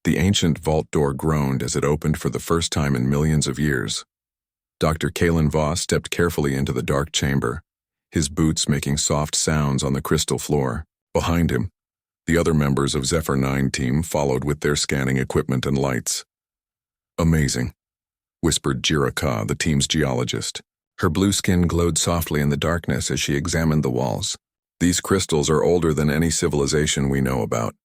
The ancient vault door groaned as it opened for the first time in millions of years. Dr. Kalen Voss stepped carefully into the dark chamber, his boots making soft sounds on the crystal floor. Behind him, the other members of Zephyr 9 team followed with their scanning equipment and lights. "Amazing," whispered Jira Ka, the team's geologist. Her blue skin glowed softly in the darkness as she examined the walls. "These crystals are older than any civilization we know about."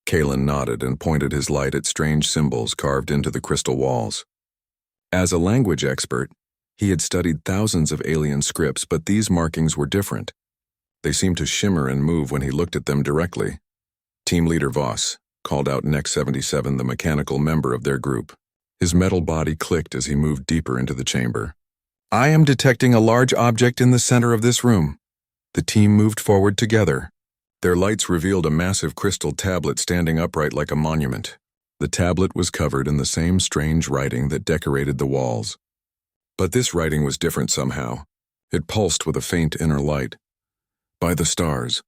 Kalen nodded and pointed his light at strange symbols carved into the crystal walls. As a language expert, he had studied thousands of alien scripts, but these markings were different. They seemed to shimmer and move when he looked at them directly. Team leader Voss called out Nex 77, the mechanical member of their group. His metal body clicked as he moved deeper into the chamber. "I am detecting a large object in the center of this room." The team moved forward together. Their lights revealed a massive crystal tablet standing upright like a monument. The tablet was covered in the same strange writing that decorated the walls. But this writing was different somehow. It pulsed with a faint inner light. "By the stars,"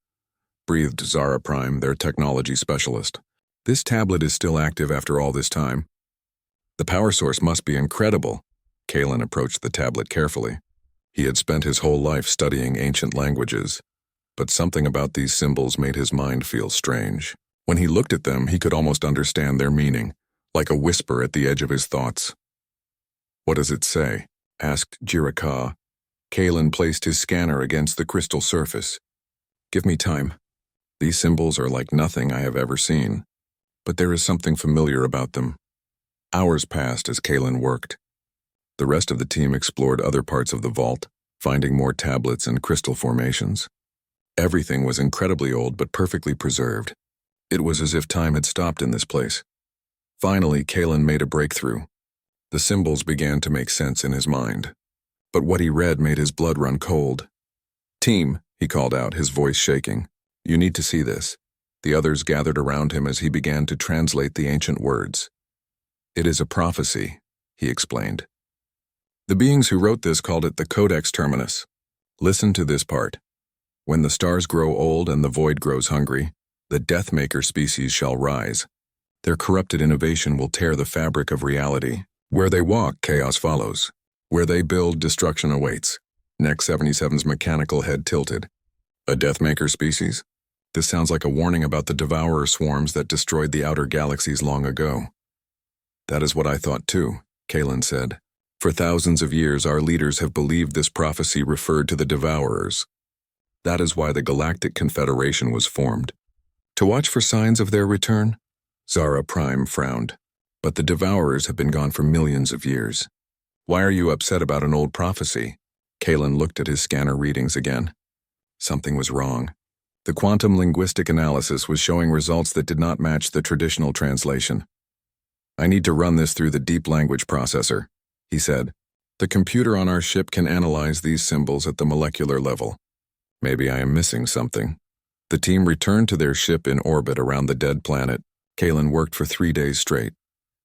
breathed Zara Prime, their technology specialist. "This tablet is still active after all this time. The power source must be incredible." Kalen approached the tablet carefully. He had spent his whole life studying ancient languages, but something about these symbols made his mind feel strange. When he looked at them, he could almost understand their meaning, like a whisper at the edge of his thoughts. "What does it say?" asked Jira Ka. Kalen placed his scanner against the crystal surface. "Give me time. These symbols are like nothing I have ever seen, but there is something familiar about them." Hours passed as Kalen worked. The rest of the team explored other parts of the vault, finding more tablets and crystal formations. Everything was incredibly old but perfectly preserved. It was as if time had stopped in this place. Finally, Kalen made a breakthrough. The symbols began to make sense in his mind, but what he read made his blood run cold. "Team," he called out, his voice shaking. "You need to see this." The others gathered around him as he began to translate the ancient words. "It is a prophecy," he explained. "The beings who wrote this called it the Codex Terminus. Listen to this part. When the stars grow old and the void grows hungry, the Deathmaker species shall rise. Their corrupted innovation will tear the fabric of reality. Where they walk, chaos follows. Where they build, destruction awaits." Nex 77's mechanical head tilted. "A Deathmaker species? This sounds like a warning about the devourer swarms that destroyed the outer galaxies long ago." "That is what I thought too," Kalen said. "For thousands of years, our leaders have believed this prophecy referred to the devourers. That is why the Galactic Confederation was formed. To watch for signs of their return?" Zara Prime frowned. "But the devourers have been gone for millions of years. Why are you upset about an old prophecy?" Kalen looked at his scanner readings again. Something was wrong. The quantum linguistic analysis was showing results that did not match the traditional translation. "I need to run this through the deep language processor," he said. "The computer on our ship can analyze these symbols at the molecular level. Maybe I am missing something." The team returned to their ship in orbit around the dead planet. Kalen worked for 3 days straight,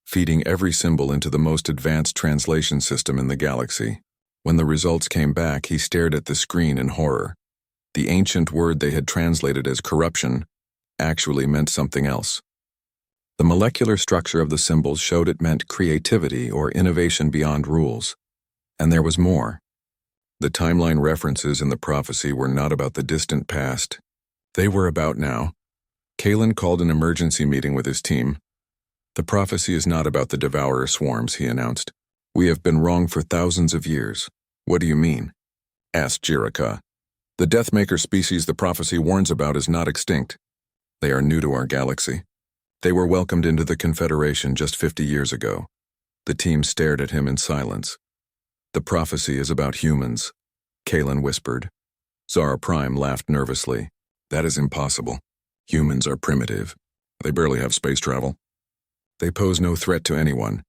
feeding every symbol into the most advanced translation system in the galaxy. When the results came back, he stared at the screen in horror. The ancient word they had translated as corruption actually meant something else. The molecular structure of the symbols showed it meant creativity or innovation beyond rules. And there was more. The timeline references in the prophecy were not about the distant past. They were about now. Kalen called an emergency meeting with his team. "The prophecy is not about the devourer swarms," he announced. "We have been wrong for thousands of years." "What do you mean?" asked Jira Ka. "The Deathmaker species the prophecy warns about is not extinct. They are new to our galaxy. They were welcomed into the Confederation just 50 years ago." The team stared at him in silence. "The prophecy is about humans," Kalen whispered. Zara Prime laughed nervously. "That is impossible. Humans are primitive. They barely have space travel. They pose no threat to anyone."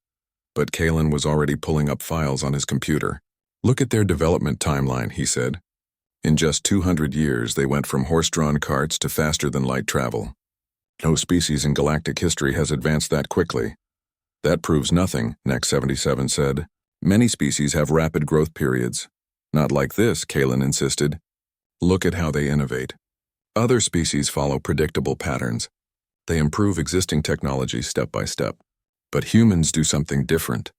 But Kalen was already pulling up files on his computer. "Look at their development timeline," he said. "In just 200 years, they went from horse-drawn carts to faster-than-light travel. No species in galactic history has advanced that quickly." "That proves nothing," Nex 77 said. "Many species have rapid growth periods." "Not like this," Kalen insisted. "Look at how they innovate. Other species follow predictable patterns. They improve existing technology step by step. But humans do something different.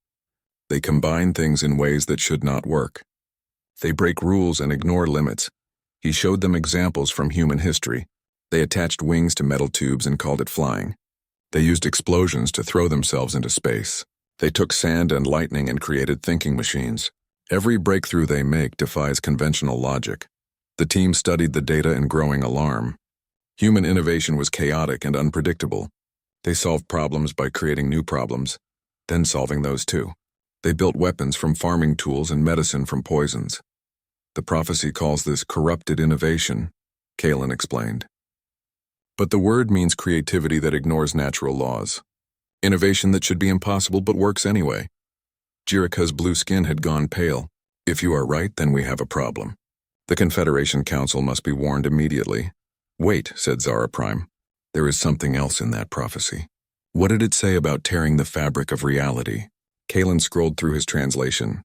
They combine things in ways that should not work. They break rules and ignore limits. He showed them examples from human history. They attached wings to metal tubes and called it flying. They used explosions to throw themselves into space. They took sand and lightning and created thinking machines. Every breakthrough they make defies conventional logic. The team studied the data in growing alarm. Human innovation was chaotic and unpredictable. They solved problems by creating new problems, then solving those too. They built weapons from farming tools and medicine from poisons. The prophecy calls this corrupted innovation, Kalen explained. But the word means creativity that ignores natural laws. Innovation that should be impossible but works anyway. Jirika's blue skin had gone pale. If you are right, then we have a problem. The Confederation Council must be warned immediately. Wait, said Zara Prime. There is something else in that prophecy. What did it say about tearing the fabric of reality? Kalen scrolled through his translation.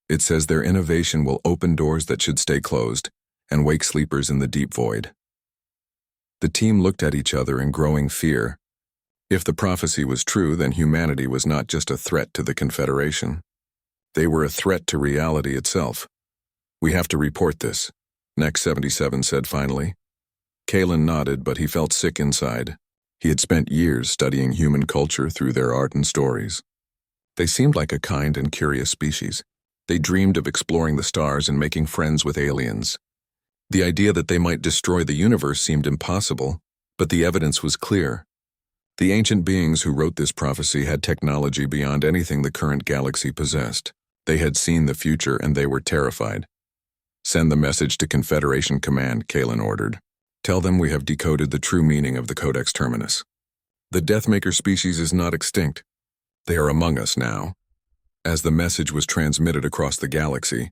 It says their innovation will open doors that should stay closed and wake sleepers in the deep void. The team looked at each other in growing fear. If the prophecy was true, then humanity was not just a threat to the Confederation. They were a threat to reality itself. We have to report this, Next 77 said finally. Kalen nodded, but he felt sick inside. He had spent years studying human culture through their art and stories. They seemed like a kind and curious species. They dreamed of exploring the stars and making friends with aliens. The idea that they might destroy the universe seemed impossible, but the evidence was clear. The ancient beings who wrote this prophecy had technology beyond anything the current galaxy possessed. They had seen the future and they were terrified. Send the message to Confederation Command, Kalen ordered. Tell them we have decoded the true meaning of the Codex Terminus. The Deathmaker species is not extinct. They are among us now. As the message was transmitted across the galaxy,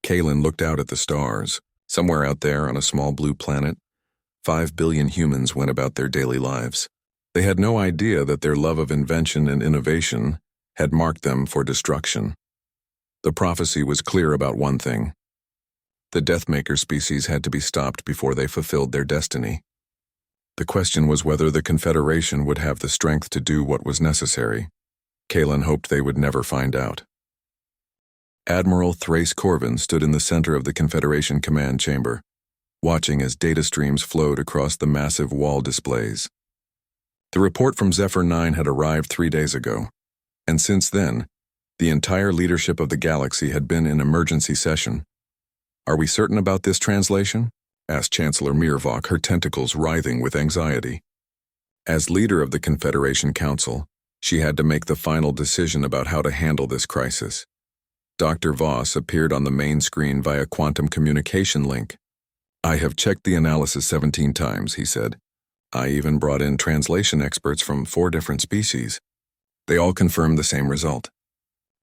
Kalen looked out at the stars. Somewhere out there on a small blue planet, 5 billion humans went about their daily lives. They had no idea that their love of invention and innovation had marked them for destruction. The prophecy was clear about one thing. The Deathmaker species had to be stopped before they fulfilled their destiny. The question was whether the Confederation would have the strength to do what was necessary. Kalen hoped they would never find out. Admiral Thrace Corvin stood in the center of the Confederation command chamber, watching as data streams flowed across the massive wall displays. The report from Zephyr 9 had arrived 3 days ago, and since then, the entire leadership of the galaxy had been in emergency session. Are we certain about this translation? Asked Chancellor Mirvok, her tentacles writhing with anxiety. As leader of the Confederation Council, she had to make the final decision about how to handle this crisis. Dr. Voss appeared on the main screen via quantum communication link. I have checked the analysis 17 times, he said. I even brought in translation experts from 4 different species. They all confirmed the same result.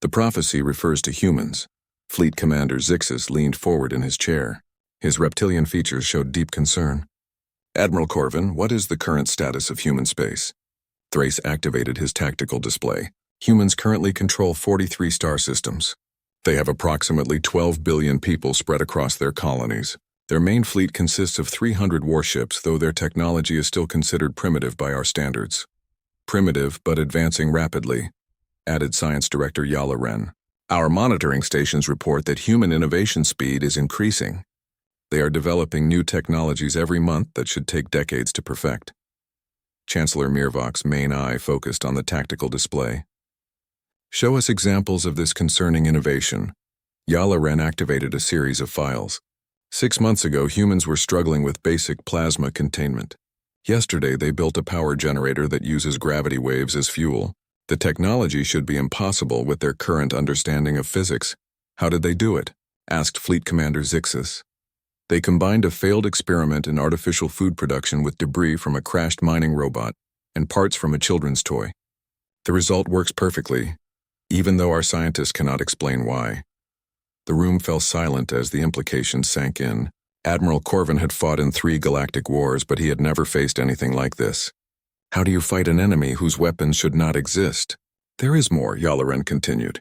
The prophecy refers to humans. Fleet Commander Zixus leaned forward in his chair. His reptilian features showed deep concern. Admiral Corvin, what is the current status of human space? Thrace activated his tactical display. Humans currently control 43 star systems. They have approximately 12 billion people spread across their colonies. Their main fleet consists of 300 warships, though their technology is still considered primitive by our standards. Primitive, but advancing rapidly, added Science Director Yala Ren. Our monitoring stations report that human innovation speed is increasing. They are developing new technologies every month that should take decades to perfect. Chancellor Mirvok's main eye focused on the tactical display. Show us examples of this concerning innovation. Yala Ren activated a series of files. 6 months ago, humans were struggling with basic plasma containment. Yesterday, they built a power generator that uses gravity waves as fuel. The technology should be impossible with their current understanding of physics. How did they do it? Asked Fleet Commander Zixus. They combined a failed experiment in artificial food production with debris from a crashed mining robot and parts from a children's toy. The result works perfectly, even though our scientists cannot explain why. The room fell silent as the implications sank in. Admiral Corvin had fought in 3 galactic wars, but he had never faced anything like this. How do you fight an enemy whose weapons should not exist? There is more, Yala Ren continued.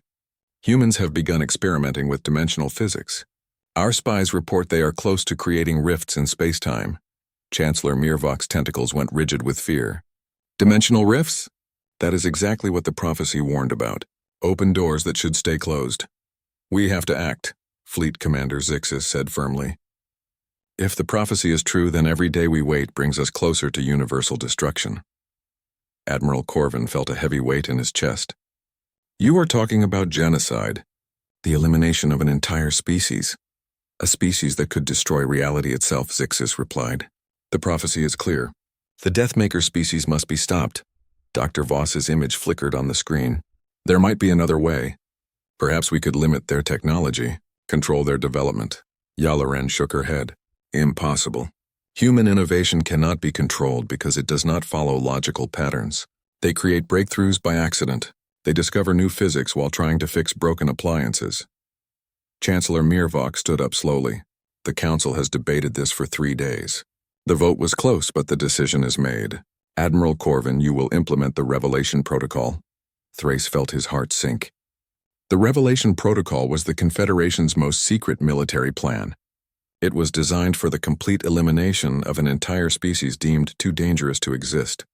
Humans have begun experimenting with dimensional physics. Our spies report they are close to creating rifts in space-time. Chancellor Mirvok's tentacles went rigid with fear. Dimensional rifts? That is exactly what the prophecy warned about. Open doors that should stay closed. We have to act, Fleet Commander Zixis said firmly. If the prophecy is true, then every day we wait brings us closer to universal destruction. Admiral Corvin felt a heavy weight in his chest. You are talking about genocide, the elimination of an entire species. A species that could destroy reality itself, Zixis replied. The prophecy is clear. The Deathmaker species must be stopped. Dr. Voss's image flickered on the screen. There might be another way. Perhaps we could limit their technology, control their development. Yalaren shook her head. Impossible. Human innovation cannot be controlled because it does not follow logical patterns. They create breakthroughs by accident. They discover new physics while trying to fix broken appliances. Chancellor Mirvok stood up slowly. The Council has debated this for 3 days. The vote was close, but the decision is made. Admiral Corvin, you will implement the Revelation Protocol. Thrace felt his heart sink. The Revelation Protocol was the Confederation's most secret military plan. It was designed for the complete elimination of an entire species deemed too dangerous to exist.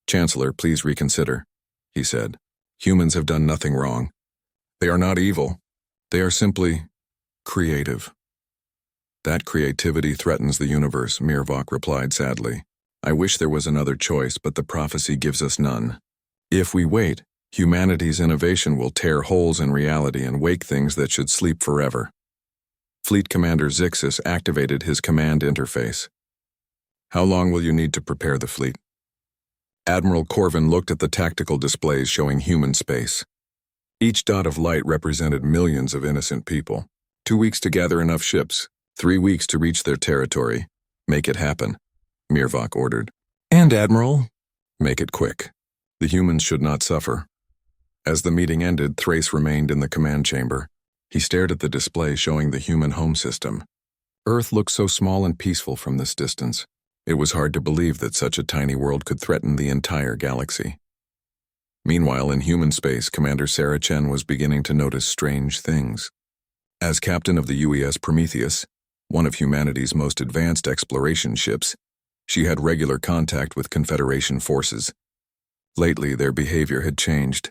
Chancellor, please reconsider, he said. Humans have done nothing wrong. They are not evil. They are simply creative. That creativity threatens the universe, Mirvok replied sadly. I wish there was another choice, but the prophecy gives us none. If we wait, humanity's innovation will tear holes in reality and wake things that should sleep forever. Fleet Commander Zixis activated his command interface. How long will you need to prepare the fleet? Admiral Corvin looked at the tactical displays showing human space. Each dot of light represented millions of innocent people. 2 weeks to gather enough ships, 3 weeks to reach their territory. Make it happen, Mirvok ordered. And Admiral? Make it quick. The humans should not suffer. As the meeting ended, Thrace remained in the command chamber. He stared at the display showing the human home system. Earth looked so small and peaceful from this distance. It was hard to believe that such a tiny world could threaten the entire galaxy. Meanwhile, in human space, Commander Sarah Chen was beginning to notice strange things. As captain of the UES Prometheus, one of humanity's most advanced exploration ships, she had regular contact with Confederation forces. Lately, their behavior had changed.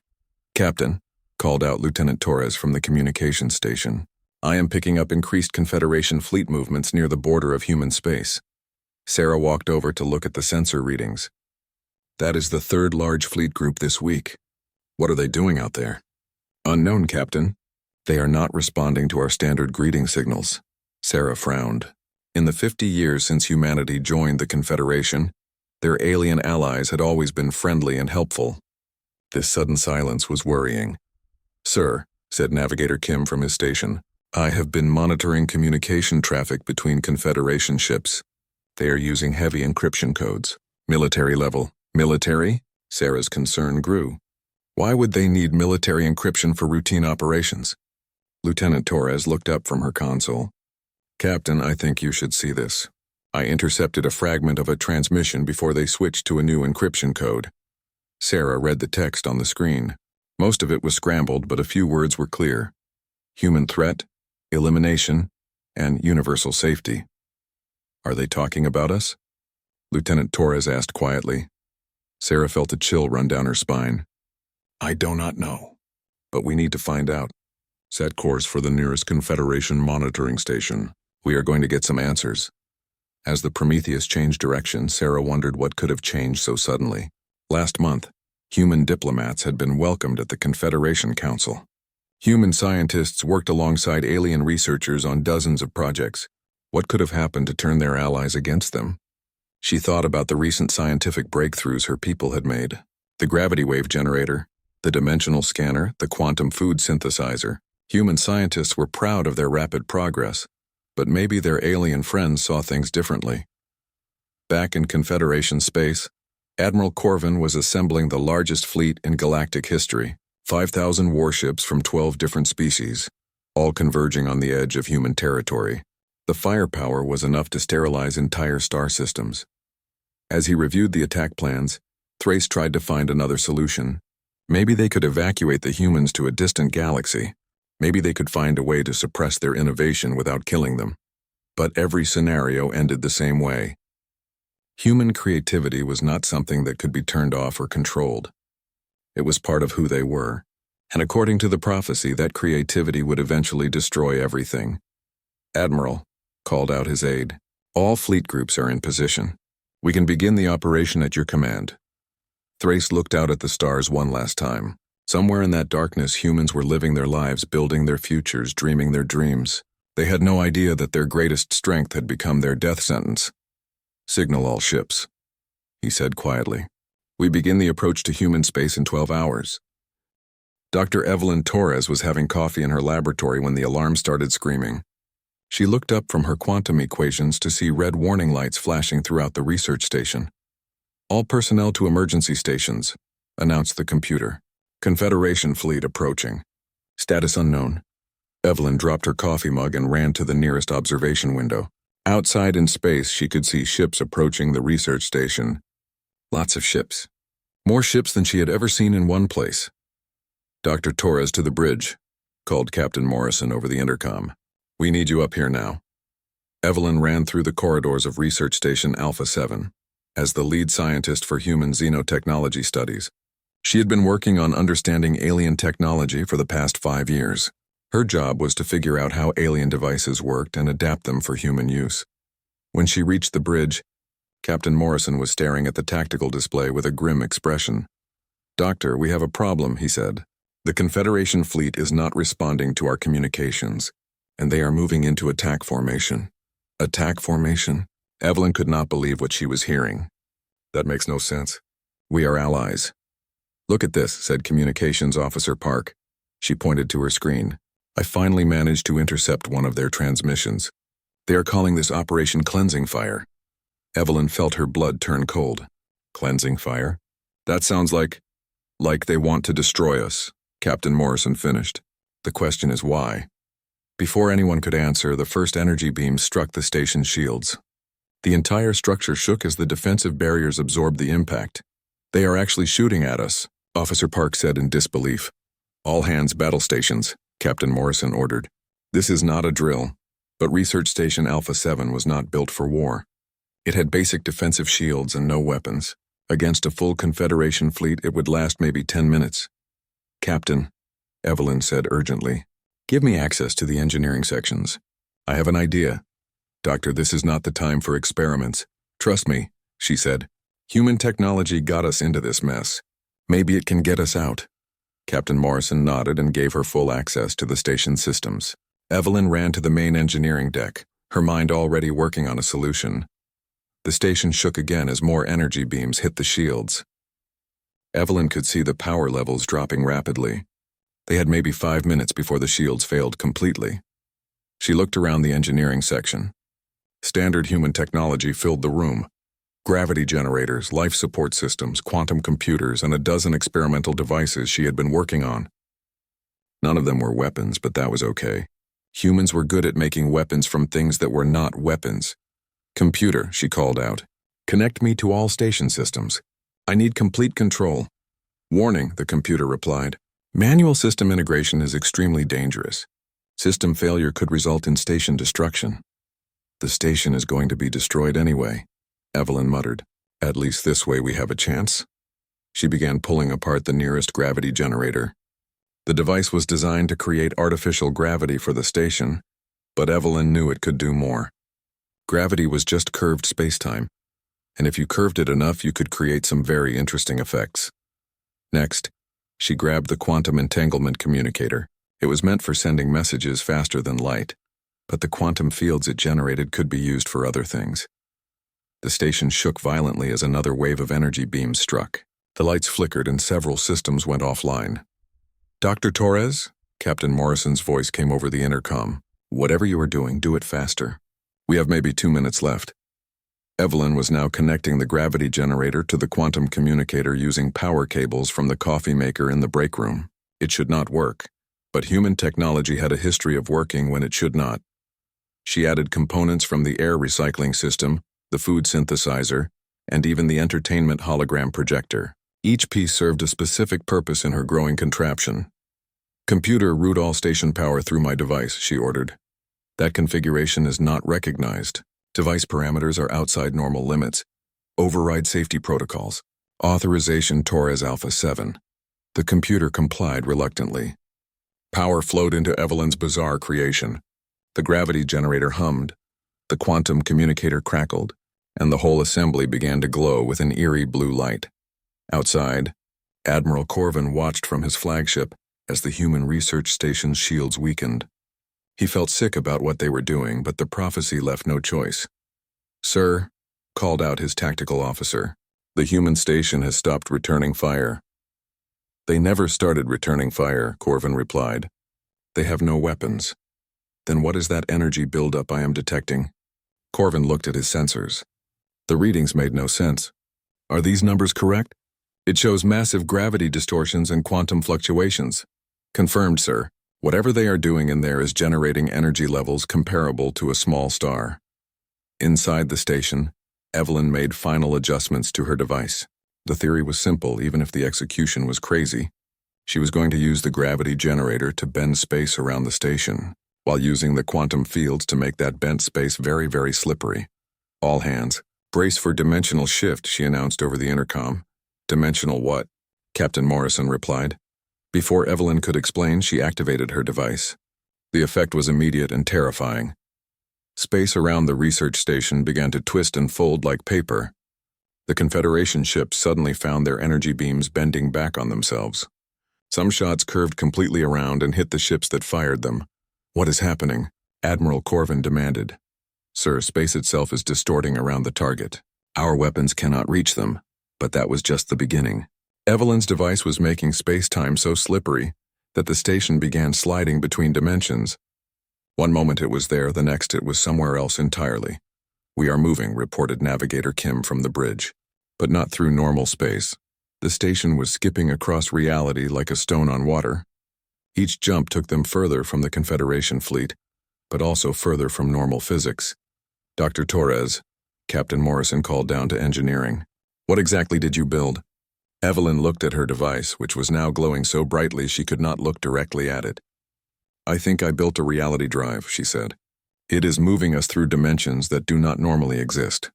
Captain, called out Lieutenant Torres from the communications station, I am picking up increased Confederation fleet movements near the border of human space. Sarah walked over to look at the sensor readings. That is the third large fleet group this week. What are they doing out there? Unknown, Captain. They are not responding to our standard greeting signals. Sarah frowned. In the 50 years since humanity joined the Confederation, their alien allies had always been friendly and helpful. This sudden silence was worrying. Sir, said Navigator Kim from his station, I have been monitoring communication traffic between Confederation ships. They are using heavy encryption codes. Military level. Military? Sarah's concern grew. Why would they need military encryption for routine operations? Lieutenant Torres looked up from her console. Captain, I think you should see this. I intercepted a fragment of a transmission before they switched to a new encryption code. Sarah read the text on the screen. Most of it was scrambled, but a few words were clear. Human threat, elimination, and universal safety. Are they talking about us? Lieutenant Torres asked quietly. Sarah felt a chill run down her spine. I do not know, but we need to find out. Set course for the nearest Confederation monitoring station. We are going to get some answers. As the Prometheus changed direction, Sarah wondered what could have changed so suddenly. Last month, human diplomats had been welcomed at the Confederation Council. Human scientists worked alongside alien researchers on dozens of projects. What could have happened to turn their allies against them? She thought about the recent scientific breakthroughs her people had made. The gravity wave generator, the dimensional scanner, the quantum food synthesizer. Human scientists were proud of their rapid progress, but maybe their alien friends saw things differently. Back in Confederation space, Admiral Corvin was assembling the largest fleet in galactic history, 5,000 warships from 12 different species, all converging on the edge of human territory. The firepower was enough to sterilize entire star systems. As he reviewed the attack plans, Thrace tried to find another solution. Maybe they could evacuate the humans to a distant galaxy. Maybe they could find a way to suppress their innovation without killing them. But every scenario ended the same way. Human creativity was not something that could be turned off or controlled. It was part of who they were, and according to the prophecy, that creativity would eventually destroy everything. "Admiral," called out his aide, "all fleet groups are in position. We can begin the operation at your command." Thrace looked out at the stars one last time. Somewhere in that darkness, humans were living their lives, building their futures, dreaming their dreams. They had no idea that their greatest strength had become their death sentence. "Signal all ships," he said quietly. "We begin the approach to human space in 12 hours. Dr. Evelyn Torres was having coffee in her laboratory when the alarm started screaming. She looked up from her quantum equations to see red warning lights flashing throughout the research station. "All personnel to emergency stations," announced the computer. "Confederation fleet approaching. Status unknown." Evelyn dropped her coffee mug and ran to the nearest observation window. Outside in space, she could see ships approaching the research station. Lots of ships. More ships than she had ever seen in one place. "Dr. Torres to the bridge," called Captain Morrison over the intercom. "We need you up here now." Evelyn ran through the corridors of Research Station Alpha 7 as the lead scientist for human xenotechnology studies. She had been working on understanding alien technology for the past 5 years. Her job was to figure out how alien devices worked and adapt them for human use. When she reached the bridge, Captain Morrison was staring at the tactical display with a grim expression. "Doctor, we have a problem," he said. "The Confederation fleet is not responding to our communications, and they are moving into attack formation." "Attack formation?" Evelyn could not believe what she was hearing. "That makes no sense. We are allies." "Look at this," said Communications Officer Park. She pointed to her screen. "I finally managed to intercept one of their transmissions. They are calling this Operation Cleansing Fire." Evelyn felt her blood turn cold. "Cleansing Fire? That sounds like they want to destroy us," Captain Morrison finished. "The question is why?" Before anyone could answer, the first energy beam struck the station's shields. The entire structure shook as the defensive barriers absorbed the impact. "They are actually shooting at us," Officer Park said in disbelief. "All hands battle stations," Captain Morrison ordered. "This is not a drill." But Research Station Alpha 7 was not built for war. It had basic defensive shields and no weapons. Against a full Confederation fleet, it would last maybe 10 minutes. "Captain," Evelyn said urgently, "give me access to the engineering sections. I have an idea." "Doctor, this is not the time for experiments. Trust me," she said. "Human technology got us into this mess. Maybe it can get us out." Captain Morrison nodded and gave her full access to the station systems. Evelyn ran to the main engineering deck, her mind already working on a solution. The station shook again as more energy beams hit the shields. Evelyn could see the power levels dropping rapidly. They had maybe 5 minutes before the shields failed completely. She looked around the engineering section. Standard human technology filled the room. Gravity generators, life support systems, quantum computers, and a dozen experimental devices she had been working on. None of them were weapons, but that was okay. Humans were good at making weapons from things that were not weapons. "Computer," she called out, "connect me to all station systems. I need complete control." "Warning," the computer replied. "Manual system integration is extremely dangerous. System failure could result in station destruction." "The station is going to be destroyed anyway," Evelyn muttered. "At least this way we have a chance." She began pulling apart the nearest gravity generator. The device was designed to create artificial gravity for the station, but Evelyn knew it could do more. Gravity was just curved spacetime, and if you curved it enough, you could create some very interesting effects. Next, she grabbed the quantum entanglement communicator. It was meant for sending messages faster than light, but the quantum fields it generated could be used for other things. The station shook violently as another wave of energy beams struck. The lights flickered and several systems went offline. "Dr. Torres?" Captain Morrison's voice came over the intercom. "Whatever you are doing, do it faster. We have maybe 2 minutes left." Evelyn was now connecting the gravity generator to the quantum communicator using power cables from the coffee maker in the break room. It should not work, but human technology had a history of working when it should not. She added components from the air recycling system, the food synthesizer, and even the entertainment hologram projector. Each piece served a specific purpose in her growing contraption. "Computer, route all station power through my device," she ordered. "That configuration is not recognized. Device parameters are outside normal limits. Override safety protocols. Authorization Torres Alpha 7. The computer complied reluctantly. Power flowed into Evelyn's bizarre creation. The gravity generator hummed, the quantum communicator crackled, and the whole assembly began to glow with an eerie blue light. Outside, Admiral Corvin watched from his flagship as the human research station's shields weakened. He felt sick about what they were doing, but the prophecy left no choice. "Sir," called out his tactical officer, "the human station has stopped returning fire." "They never started returning fire," Corvin replied. "They have no weapons." "Then what is that energy buildup I am detecting?" Corvin looked at his sensors. The readings made no sense. "Are these numbers correct? It shows massive gravity distortions and quantum fluctuations." "Confirmed, sir. Whatever they are doing in there is generating energy levels comparable to a small star." Inside the station, Evelyn made final adjustments to her device. The theory was simple, even if the execution was crazy. She was going to use the gravity generator to bend space around the station, while using the quantum fields to make that bent space very, very slippery. "All hands, brace for dimensional shift," she announced over the intercom. "Dimensional what?" Captain Morrison replied. Before Evelyn could explain, she activated her device. The effect was immediate and terrifying. Space around the research station began to twist and fold like paper. The Confederation ships suddenly found their energy beams bending back on themselves. Some shots curved completely around and hit the ships that fired them. "What is happening?" Admiral Corvin demanded. "Sir, space itself is distorting around the target. Our weapons cannot reach them." But that was just the beginning. Evelyn's device was making space-time so slippery that the station began sliding between dimensions. One moment it was there, the next it was somewhere else entirely. "We are moving," reported Navigator Kim from the bridge. But not through normal space. The station was skipping across reality like a stone on water. Each jump took them further from the Confederation fleet, but also further from normal physics. "Dr. Torres," Captain Morrison called down to engineering. "What exactly did you build?" Evelyn looked at her device, which was now glowing so brightly she could not look directly at it. "I think I built a reality drive," she said. "It is moving us through dimensions that do not normally exist."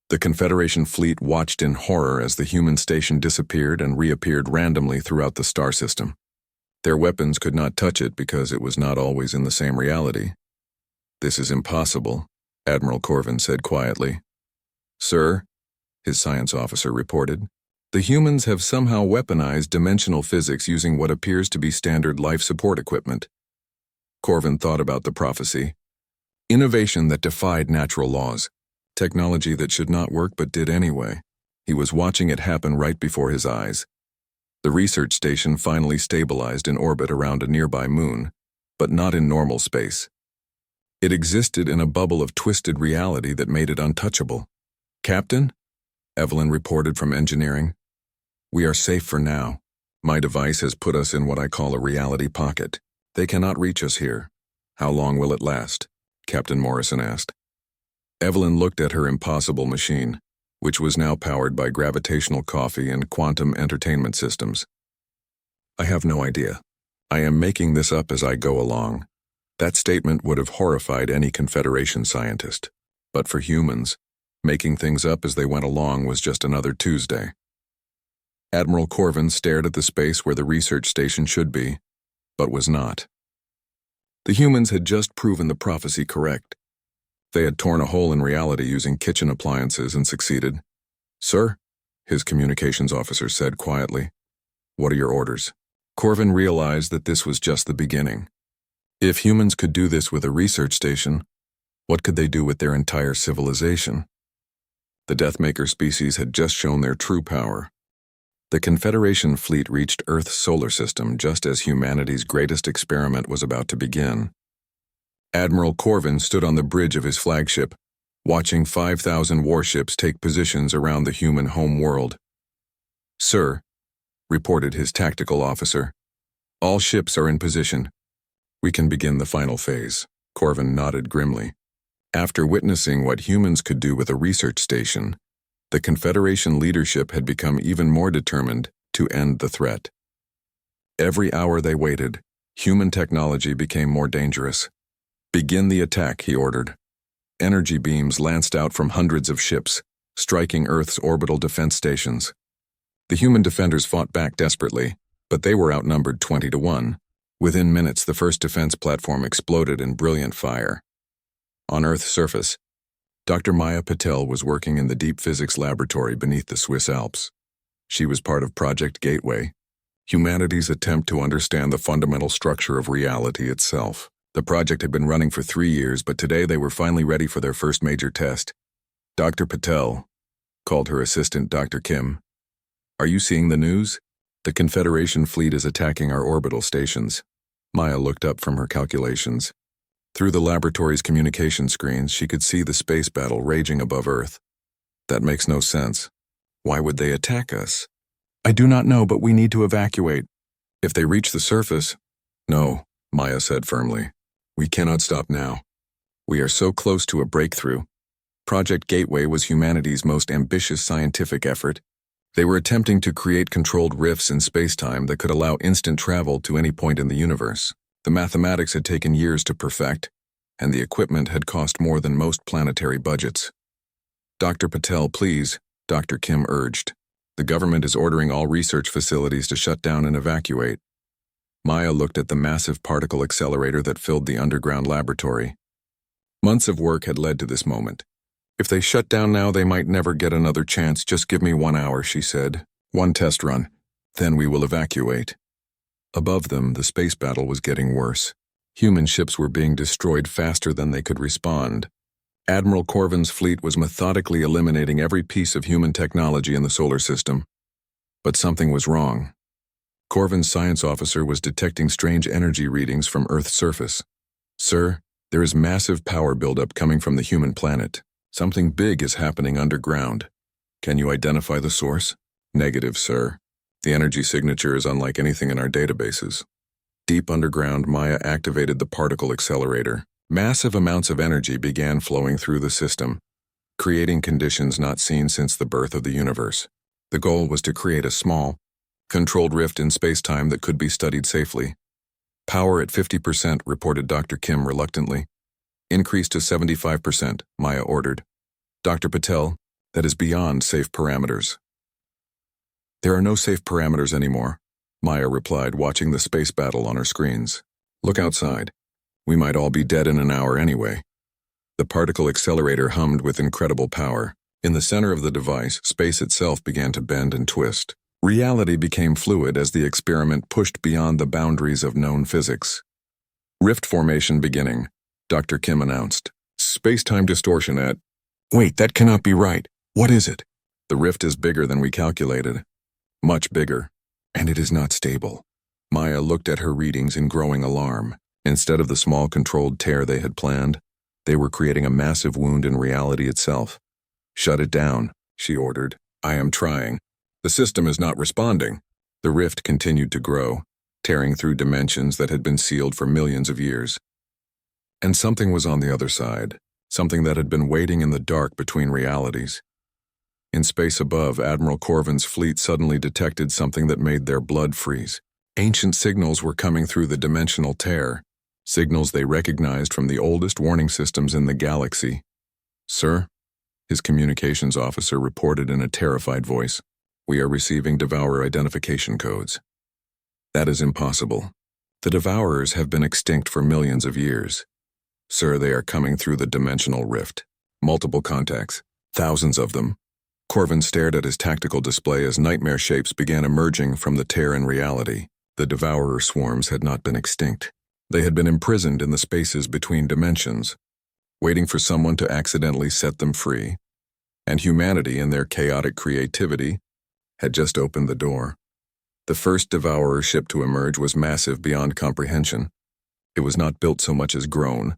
The Confederation fleet watched in horror as the human station disappeared and reappeared randomly throughout the star system. Their weapons could not touch it because it was not always in the same reality. "This is impossible," Admiral Corvin said quietly. "Sir," his science officer reported, "the humans have somehow weaponized dimensional physics using what appears to be standard life support equipment." Corvin thought about the prophecy. Innovation that defied natural laws. Technology that should not work but did anyway. He was watching it happen right before his eyes. The research station finally stabilized in orbit around a nearby moon, but not in normal space. It existed in a bubble of twisted reality that made it untouchable. "Captain?" Evelyn reported from engineering. "We are safe for now. My device has put us in what I call a reality pocket. They cannot reach us here." "How long will it last?" Captain Morrison asked. Evelyn looked at her impossible machine, which was now powered by gravitational coffee and quantum entertainment systems. "I have no idea. I am making this up as I go along." That statement would have horrified any Confederation scientist. But for humans, making things up as they went along was just another Tuesday. Admiral Corvin stared at the space where the research station should be, but was not. The humans had just proven the prophecy correct. They had torn a hole in reality using kitchen appliances and succeeded. "Sir," his communications officer said quietly. "What are your orders?" Corvin realized that this was just the beginning. If humans could do this with a research station, what could they do with their entire civilization? The Deathmaker species had just shown their true power. The Confederation fleet reached Earth's solar system just as humanity's greatest experiment was about to begin. Admiral Corvin stood on the bridge of his flagship, watching 5,000 warships take positions around the human home world. "Sir," reported his tactical officer, "all ships are in position. We can begin the final phase." Corvin nodded grimly. After witnessing what humans could do with a research station, the Confederation leadership had become even more determined to end the threat. Every hour they waited, human technology became more dangerous. "Begin the attack," he ordered. Energy beams lanced out from hundreds of ships, striking Earth's orbital defense stations. The human defenders fought back desperately, but they were outnumbered 20-1. Within minutes, the first defense platform exploded in brilliant fire. On Earth's surface, Dr. Maya Patel was working in the deep physics laboratory beneath the Swiss Alps. She was part of Project Gateway, humanity's attempt to understand the fundamental structure of reality itself. The project had been running for 3 years, but today they were finally ready for their first major test. Dr. Patel called her assistant Dr. Kim. "Are you seeing the news? The Confederation fleet is attacking our orbital stations." Maya looked up from her calculations. Through the laboratory's communication screens, she could see the space battle raging above Earth. "That makes no sense. Why would they attack us?" "I do not know, but we need to evacuate. If they reach the surface..." "No," Maya said firmly. "We cannot stop now. We are so close to a breakthrough." Project Gateway was humanity's most ambitious scientific effort. They were attempting to create controlled rifts in space-time that could allow instant travel to any point in the universe. The mathematics had taken years to perfect, and the equipment had cost more than most planetary budgets. "Dr. Patel, please," Dr. Kim urged. "The government is ordering all research facilities to shut down and evacuate." Maya looked at the massive particle accelerator that filled the underground laboratory. Months of work had led to this moment. "If they shut down now, they might never get another chance. Just give me 1 hour," she said. "One test run. Then we will evacuate." Above them, the space battle was getting worse. Human ships were being destroyed faster than they could respond. Admiral Corvin's fleet was methodically eliminating every piece of human technology in the solar system. But something was wrong. Corvin's science officer was detecting strange energy readings from Earth's surface. "Sir, there is massive power buildup coming from the human planet. Something big is happening underground. Can you identify the source?" "Negative, sir. The energy signature is unlike anything in our databases." Deep underground, Maya activated the particle accelerator. Massive amounts of energy began flowing through the system, creating conditions not seen since the birth of the universe. The goal was to create a small, controlled rift in space-time that could be studied safely. "Power at 50%, reported Dr. Kim reluctantly. "Increase to 75%, Maya ordered. "Dr. Patel, that is beyond safe parameters." "There are no safe parameters anymore," Maya replied, watching the space battle on her screens. "Look outside. We might all be dead in an hour anyway." The particle accelerator hummed with incredible power. In the center of the device, space itself began to bend and twist. Reality became fluid as the experiment pushed beyond the boundaries of known physics. "Rift formation beginning," Dr. Kim announced. "Space-time distortion at..." "Wait, that cannot be right. What is it?" "The rift is bigger than we calculated. Much bigger. And it is not stable." Maya looked at her readings in growing alarm. Instead of the small controlled tear they had planned, they were creating a massive wound in reality itself. "Shut it down," she ordered. "I am trying. The system is not responding." The rift continued to grow, tearing through dimensions that had been sealed for millions of years. And something was on the other side, something that had been waiting in the dark between realities. In space above, Admiral Corvin's fleet suddenly detected something that made their blood freeze. Ancient signals were coming through the dimensional tear, signals they recognized from the oldest warning systems in the galaxy. "Sir," his communications officer reported in a terrified voice, "we are receiving Devourer identification codes." "That is impossible. The Devourers have been extinct for millions of years." "Sir, they are coming through the dimensional rift. Multiple contacts. Thousands of them." Corvin stared at his tactical display as nightmare shapes began emerging from the tear in reality. The Devourer swarms had not been extinct. They had been imprisoned in the spaces between dimensions, waiting for someone to accidentally set them free. And humanity, in their chaotic creativity, had just opened the door. The first Devourer ship to emerge was massive beyond comprehension. It was not built so much as grown,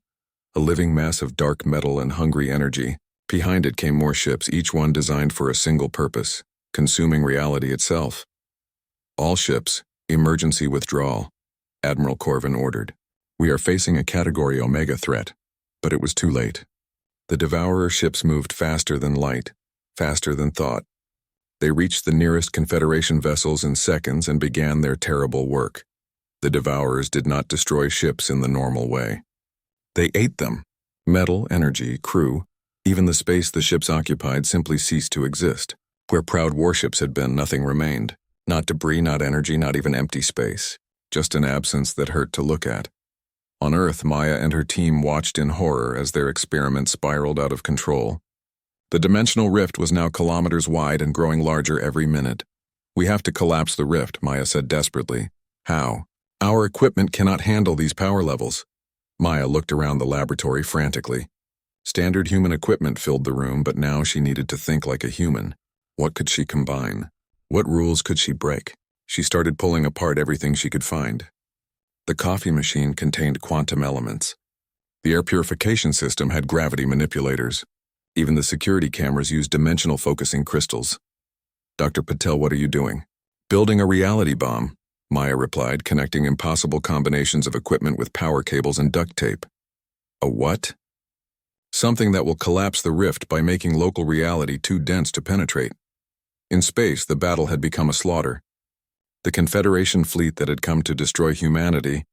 a living mass of dark metal and hungry energy. Behind it came more ships, each one designed for a single purpose, consuming reality itself. "All ships, emergency withdrawal," Admiral Corvin ordered. "We are facing a Category Omega threat." But it was too late. The Devourer ships moved faster than light, faster than thought. They reached the nearest Confederation vessels in seconds and began their terrible work. The Devourers did not destroy ships in the normal way. They ate them. Metal, energy, crew, Even the space the ships occupied simply ceased to exist. Where proud warships had been, nothing remained. Not debris, not energy, not even empty space. Just an absence that hurt to look at. On Earth, Maya and her team watched in horror as their experiment spiraled out of control. The dimensional rift was now kilometers wide and growing larger every minute. "We have to collapse the rift," Maya said desperately. "How? Our equipment cannot handle these power levels." Maya looked around the laboratory frantically. Standard human equipment filled the room, but now she needed to think like a human. What could she combine? What rules could she break? She started pulling apart everything she could find. The coffee machine contained quantum elements. The air purification system had gravity manipulators. Even the security cameras used dimensional focusing crystals. "Dr. Patel, what are you doing?" "Building a reality bomb," Maya replied, connecting impossible combinations of equipment with power cables and duct tape. "A what?" "Something that will collapse the rift by making local reality too dense to penetrate." In space, the battle had become a slaughter. The Confederation fleet that had come to destroy humanity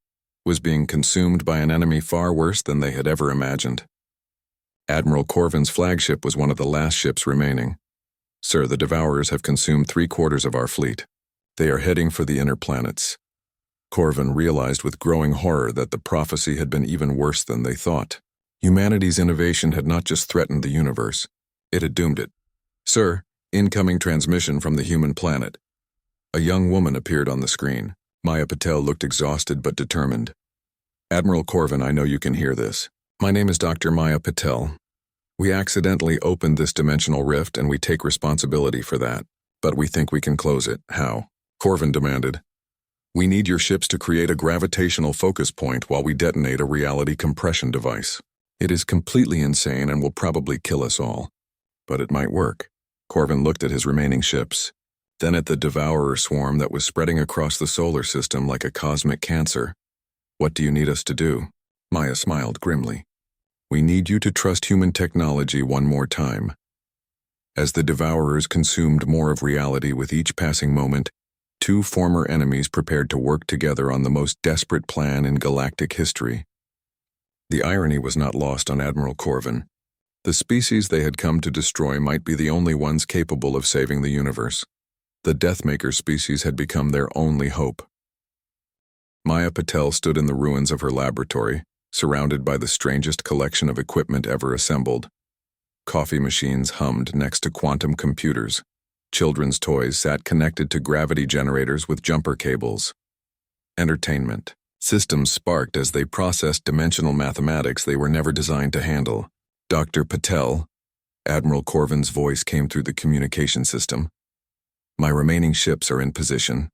was being consumed by an enemy far worse than they had ever imagined. Admiral Corvin's flagship was one of the last ships remaining. "Sir, the Devourers have consumed 3/4 of our fleet. They are heading for the inner planets." Corvin realized with growing horror that the prophecy had been even worse than they thought. Humanity's innovation had not just threatened the universe, it had doomed it. "Sir, incoming transmission from the human planet." A young woman appeared on the screen. Maya Patel looked exhausted but determined. "Admiral Corvin, I know you can hear this. My name is Dr. Maya Patel. We accidentally opened this dimensional rift and we take responsibility for that. But we think we can close it. How?" Corvin demanded. "We need your ships to create a gravitational focus point while we detonate a reality compression device. It is completely insane and will probably kill us all. But it might work." Corvin looked at his remaining ships, then at the Devourer swarm that was spreading across the solar system like a cosmic cancer. "What do you need us to do?" Maya smiled grimly. "We need you to trust human technology one more time." As the Devourers consumed more of reality with each passing moment, two former enemies prepared to work together on the most desperate plan in galactic history. The irony was not lost on Admiral Corvin. The species they had come to destroy might be the only ones capable of saving the universe. The Deathmaker species had become their only hope. Maya Patel stood in the ruins of her laboratory, surrounded by the strangest collection of equipment ever assembled. Coffee machines hummed next to quantum computers. Children's toys sat connected to gravity generators with jumper cables. Entertainment systems sparked as they processed dimensional mathematics they were never designed to handle. "Dr. Patel," Admiral Corvin's voice came through the communication system. "My remaining ships are in position.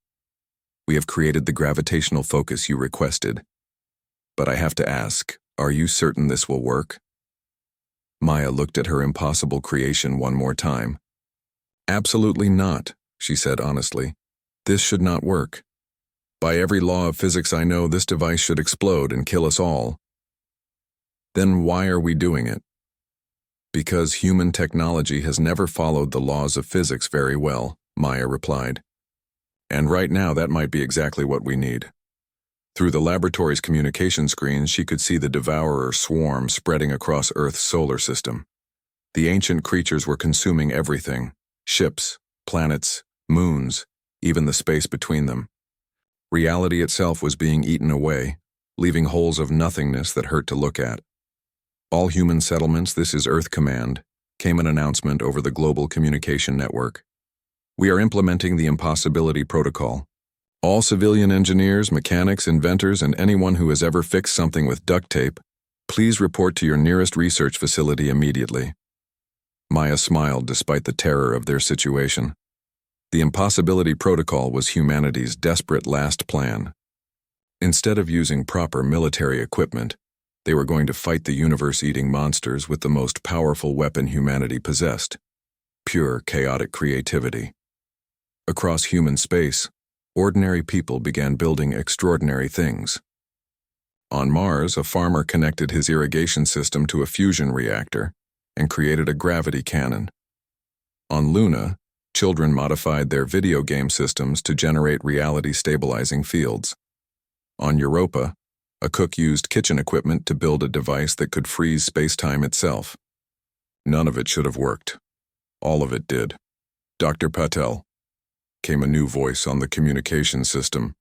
We have created the gravitational focus you requested. But I have to ask, are you certain this will work?" Maya looked at her impossible creation one more time. "Absolutely not," she said honestly. "This should not work. By every law of physics I know, this device should explode and kill us all." "Then why are we doing it?" "Because human technology has never followed the laws of physics very well," Maya replied. "And right now that might be exactly what we need." Through the laboratory's communication screens, she could see the Devourer swarm spreading across Earth's solar system. The ancient creatures were consuming everything: ships, planets, moons, even the space between them. Reality itself was being eaten away, leaving holes of nothingness that hurt to look at. "All human settlements, this is Earth Command," came an announcement over the global communication network. "We are implementing the Impossibility Protocol. All civilian engineers, mechanics, inventors, and anyone who has ever fixed something with duct tape, please report to your nearest research facility immediately." Maya smiled despite the terror of their situation. The Impossibility Protocol was humanity's desperate last plan. Instead of using proper military equipment, they were going to fight the universe-eating monsters with the most powerful weapon humanity possessed: pure chaotic creativity. Across human space, ordinary people began building extraordinary things. On Mars, a farmer connected his irrigation system to a fusion reactor and created a gravity cannon. On Luna, children modified their video game systems to generate reality-stabilizing fields. On Europa, a cook used kitchen equipment to build a device that could freeze space-time itself. None of it should have worked. All of it did. Dr. Patel, came a new voice on the communication system.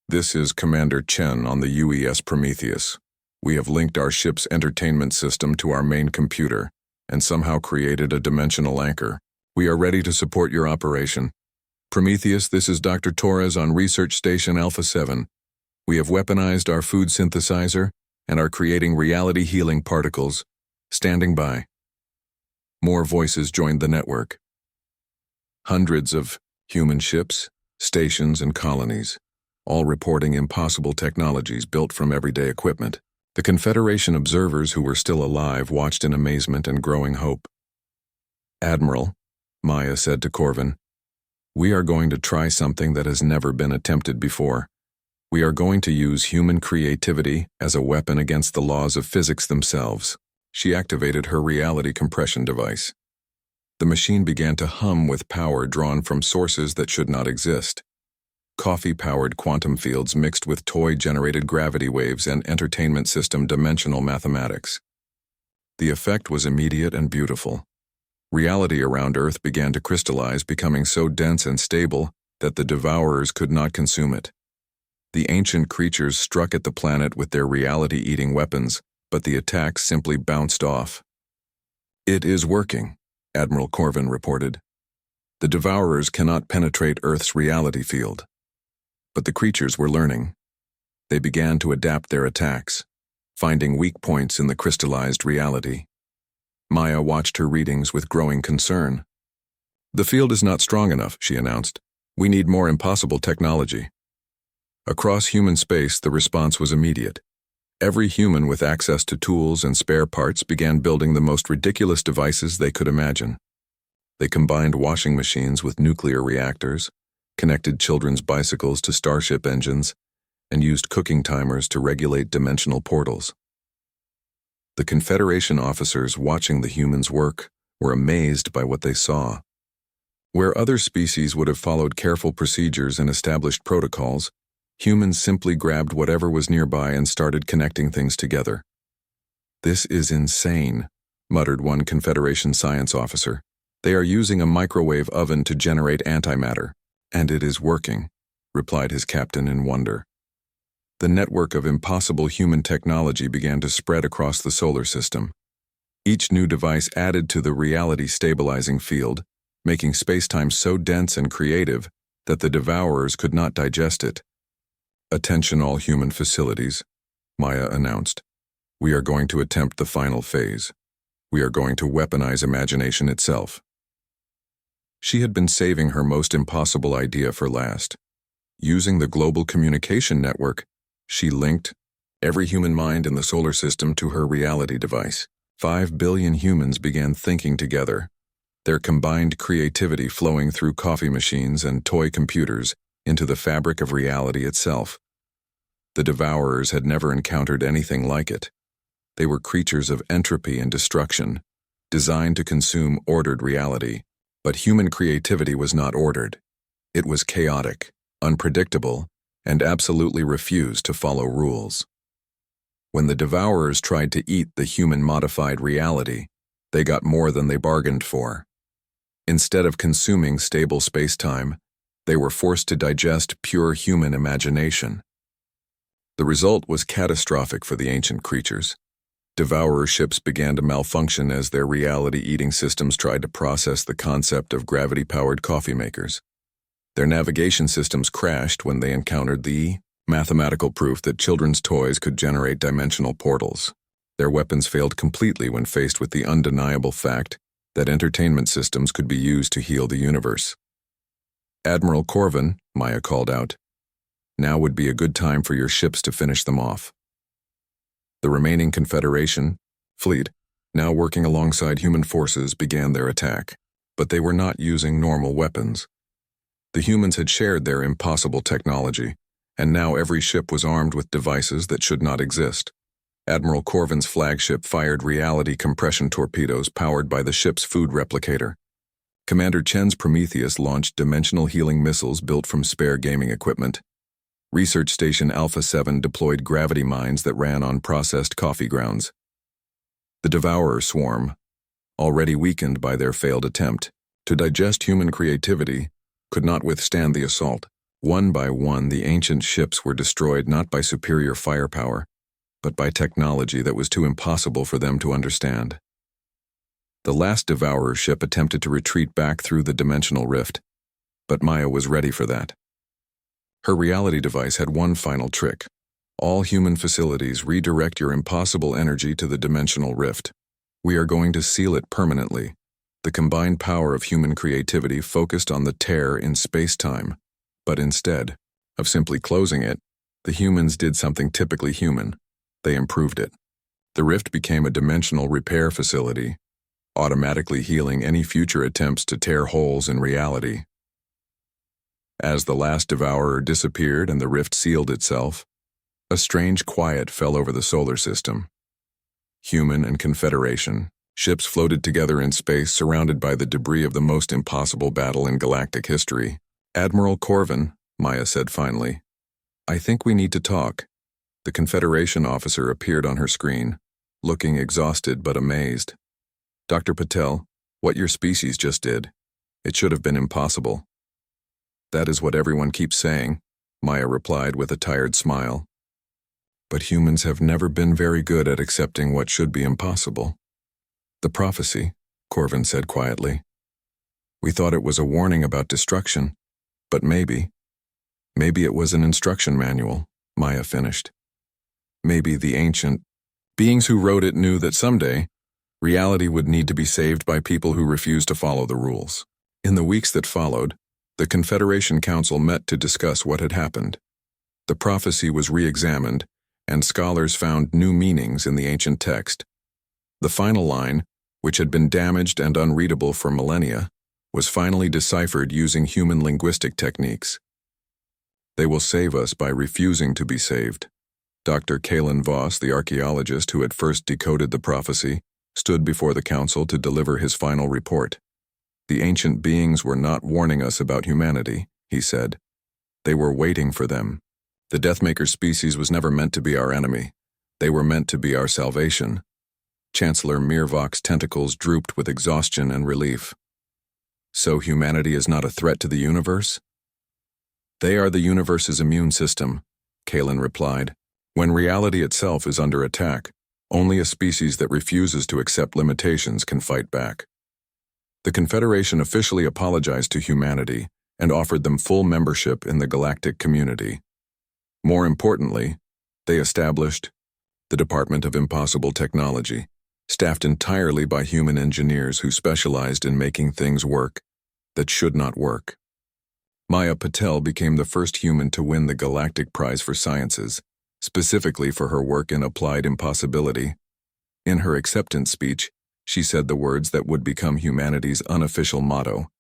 This is Commander Chen on the UES Prometheus. We have linked our ship's entertainment system to our main computer and somehow created a dimensional anchor. We are ready to support your operation. Prometheus, this is Dr. Torres on Research Station Alpha 7. We have weaponized our food synthesizer and are creating reality healing particles. Standing by. More voices joined the network. Hundreds of human ships, stations, and colonies, all reporting impossible technologies built from everyday equipment. The Confederation observers who were still alive watched in amazement and growing hope. Admiral, Maya said to Corvin, we are going to try something that has never been attempted before. We are going to use human creativity as a weapon against the laws of physics themselves. She activated her reality compression device. The machine began to hum with power drawn from sources that should not exist. Coffee-powered quantum fields mixed with toy-generated gravity waves and entertainment system dimensional mathematics. The effect was immediate and beautiful. Reality around Earth began to crystallize, becoming so dense and stable that the devourers could not consume it. The ancient creatures struck at the planet with their reality-eating weapons, but the attacks simply bounced off. It is working, Admiral Corvin reported. The devourers cannot penetrate Earth's reality field. But the creatures were learning. They began to adapt their attacks, finding weak points in the crystallized reality. Maya watched her readings with growing concern. The field is not strong enough, she announced. We need more impossible technology. Across human space, the response was immediate. Every human with access to tools and spare parts began building the most ridiculous devices they could imagine. They combined washing machines with nuclear reactors, connected children's bicycles to starship engines, and used cooking timers to regulate dimensional portals. The Confederation officers watching the humans work were amazed by what they saw. Where other species would have followed careful procedures and established protocols, humans simply grabbed whatever was nearby and started connecting things together. This is insane, muttered one Confederation science officer. They are using a microwave oven to generate antimatter. And it is working, replied his captain in wonder. The network of impossible human technology began to spread across the solar system. Each new device added to the reality-stabilizing field, making spacetime so dense and creative that the devourers could not digest it. Attention all human facilities, Maya announced. We are going to attempt the final phase. We are going to weaponize imagination itself. She had been saving her most impossible idea for last. Using the global communication network, she linked every human mind in the solar system to her reality device. 5 billion humans began thinking together, their combined creativity flowing through coffee machines and toy computers into the fabric of reality itself. The devourers had never encountered anything like it. They were creatures of entropy and destruction, designed to consume ordered reality. But human creativity was not ordered. It was chaotic, unpredictable, and absolutely refused to follow rules. When the devourers tried to eat the human-modified reality, they got more than they bargained for. Instead of consuming stable spacetime, they were forced to digest pure human imagination. The result was catastrophic for the ancient creatures. Devourer ships began to malfunction as their reality-eating systems tried to process the concept of gravity-powered coffee makers. Their navigation systems crashed when they encountered the mathematical proof that children's toys could generate dimensional portals. Their weapons failed completely when faced with the undeniable fact that entertainment systems could be used to heal the universe. Admiral Corvin, Maya called out, now would be a good time for your ships to finish them off. The remaining Confederation fleet, now working alongside human forces, began their attack, but they were not using normal weapons. The humans had shared their impossible technology, and now every ship was armed with devices that should not exist. Admiral Corvin's flagship fired reality compression torpedoes powered by the ship's food replicator. Commander Chen's Prometheus launched dimensional healing missiles built from spare gaming equipment. Research Station Alpha 7 deployed gravity mines that ran on processed coffee grounds. The Devourer Swarm, already weakened by their failed attempt to digest human creativity, could not withstand the assault. One by one, the ancient ships were destroyed not by superior firepower, but by technology that was too impossible for them to understand. The last Devourer ship attempted to retreat back through the dimensional rift, but Maya was ready for that. Her reality device had one final trick. All human facilities redirect your impossible energy to the dimensional rift. We are going to seal it permanently. The combined power of human creativity focused on the tear in space-time, but instead of simply closing it, the humans did something typically human. They improved it. The rift became a dimensional repair facility, automatically healing any future attempts to tear holes in reality. As the last Devourer disappeared and the rift sealed itself, a strange quiet fell over the solar system. Human and Confederation ships floated together in space, surrounded by the debris of the most impossible battle in galactic history. "Admiral Corvin," Maya said finally, "I think we need to talk." The Confederation officer appeared on her screen, looking exhausted but amazed. "Dr. Patel, what your species just did, it should have been impossible." "That is what everyone keeps saying," Maya replied with a tired smile. "But humans have never been very good at accepting what should be impossible." "The prophecy," Corvin said quietly. "We thought it was a warning about destruction, but maybe it was an instruction manual," Maya finished. "Maybe the ancient beings who wrote it knew that someday, reality would need to be saved by people who refused to follow the rules." In the weeks that followed, the Confederation Council met to discuss what had happened. The prophecy was re-examined, and scholars found new meanings in the ancient text. The final line, which had been damaged and unreadable for millennia, was finally deciphered using human linguistic techniques. "They will save us by refusing to be saved." Dr. Kalen Voss, the archaeologist who had first decoded the prophecy, stood before the council to deliver his final report. "The ancient beings were not warning us about humanity," he said. "They were waiting for them. The Deathmaker species was never meant to be our enemy. They were meant to be our salvation." Chancellor Mirvok's tentacles drooped with exhaustion and relief. "So humanity is not a threat to the universe?" "They are the universe's immune system," Kalen replied. "When reality itself is under attack, only a species that refuses to accept limitations can fight back." The Confederation officially apologized to humanity and offered them full membership in the galactic community. More importantly, they established the Department of Impossible Technology, staffed entirely by human engineers who specialized in making things work that should not work. Maya Patel became the first human to win the Galactic Prize for Sciences, specifically for her work in applied impossibility. In her acceptance speech, she said the words that would become humanity's unofficial motto: